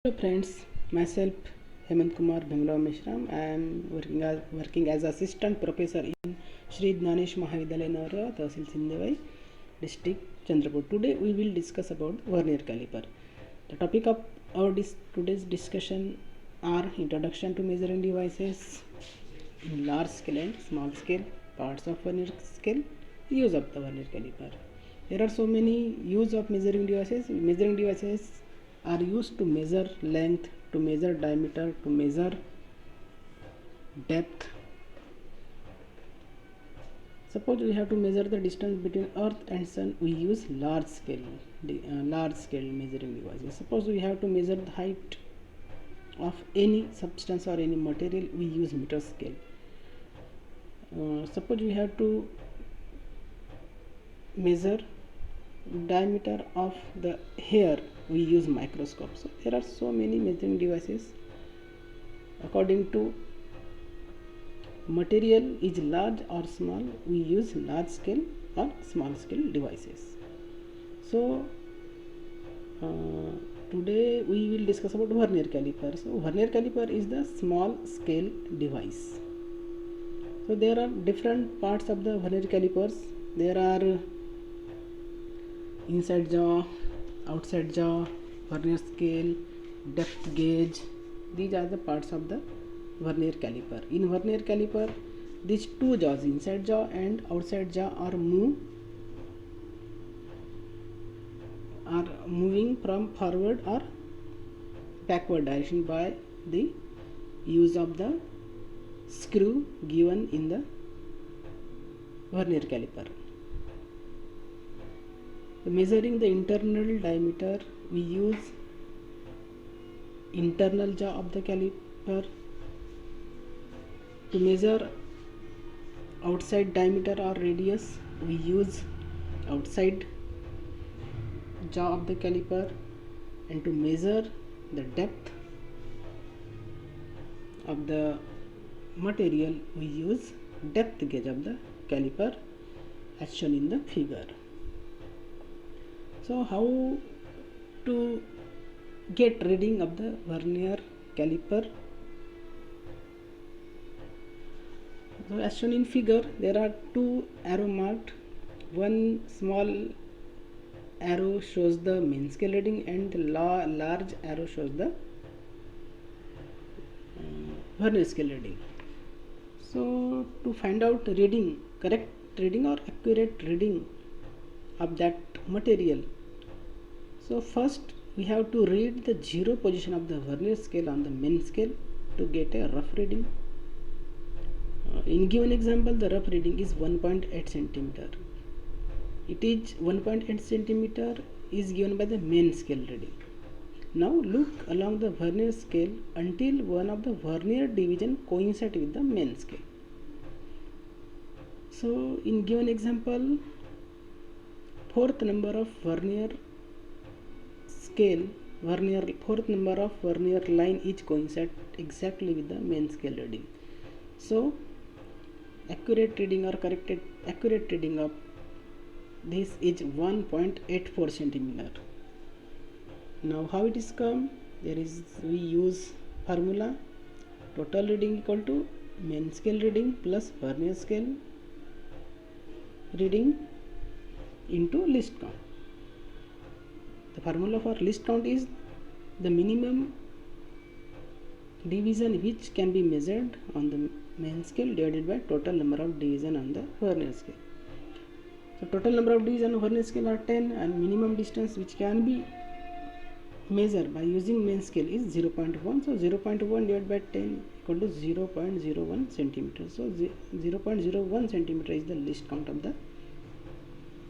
Hello friends, myself Hemant Kumar Bhimrao Mishram. I am working as assistant professor in Shri Dnanesh Mahavidyalaya Navarra, Tahsil Sindhivai, district Chandrapur. Today we will discuss about vernier caliper. The topic of our today's discussion are introduction to measuring devices in large scale and small scale, parts of vernier scale, use of the vernier caliper. There are so many use of measuring devices. Measuring devices are used to measure length, to measure diameter, to measure depth. Suppose we have to measure the distance between Earth and Sun, we use large scale measuring devices. Suppose we have to measure the height of any substance or any material, we use meter scale. Suppose we have to measure diameter of the hair, we use microscope. So there are so many measuring devices. According to material is large or small, we use large scale or small scale devices. So today we will discuss about vernier caliper. So vernier caliper is the small scale device. So there are different parts of the vernier calipers. There are inside jaw, outside jaw, vernier scale, depth gauge. These are the parts of the vernier caliper. In vernier caliper, these two jaws, inside jaw and outside jaw, are moving from forward or backward direction by the use of the screw given in the vernier caliper. Measuring the internal diameter, we use internal jaw of the caliper. To measure outside diameter or radius, we use outside jaw of the caliper, and to measure the depth of the material, we use depth gauge of the caliper as shown in the figure. So how to get reading of the vernier caliper? So as shown in figure, there are two arrow marked. One small arrow shows the mean scale reading and the large arrow shows the vernier scale reading. So to find out reading, correct reading or accurate reading of that material, so first we have to read the zero position of the vernier scale on the main scale to get a rough reading. In given example, the rough reading is 1.8 centimeter. It is 1.8 centimeter is given by the main scale reading. Now look along the vernier scale until one of the vernier division coincides with the main scale. So in given example, fourth number of vernier scale, fourth number of vernier line is coincide exactly with the main scale reading. So accurate reading or accurate reading of this is 1.84 centimeter. Now how it is come? We use formula total reading equal to main scale reading plus vernier scale reading into least count. The formula for least count is the minimum division which can be measured on the main scale divided by total number of division on the vernier scale. So total number of division on vernier scale are 10 and minimum distance which can be measured by using main scale is 0.1. So 0.1 divided by 10 equal to 0.01 centimeter. So 0.01 centimeter is the least count of the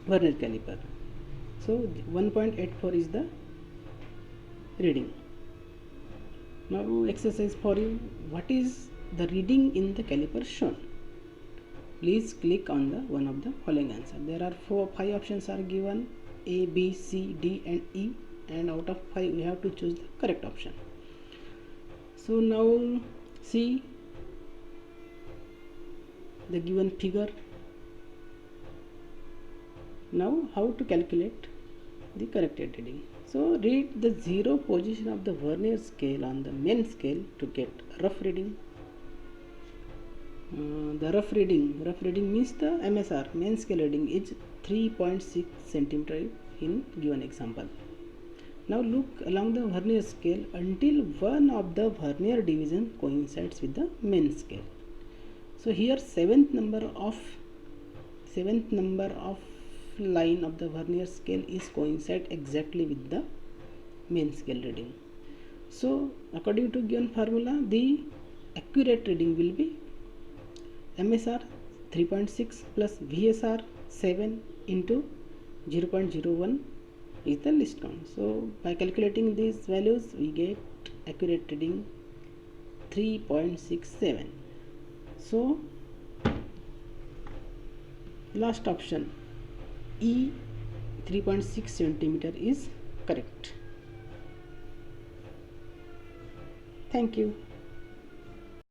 vernier caliper. So 1.84 is the reading. Now exercise for you. What is the reading in the caliper shown? Please click on the one of the following answer. There are 5 options are given: A, B, C, D and E, and out of 5 we have to choose the correct option. So now see the given figure. Now how to calculate the corrected reading? So read the zero position of the vernier scale on the main scale to get rough reading. The rough reading means the MSR, main scale reading, is 3.6 centimeter in given example. Now look along the vernier scale until one of the vernier division coincides with the main scale. So here seventh number of line of the vernier scale is coincide exactly with the main scale reading. So according to given formula, the accurate reading will be MSR 3.6 plus VSR 7 into 0.01 is the least count. So by calculating these values, we get accurate reading 3.67. So last option, E 3.6 centimeter is correct. Thank you.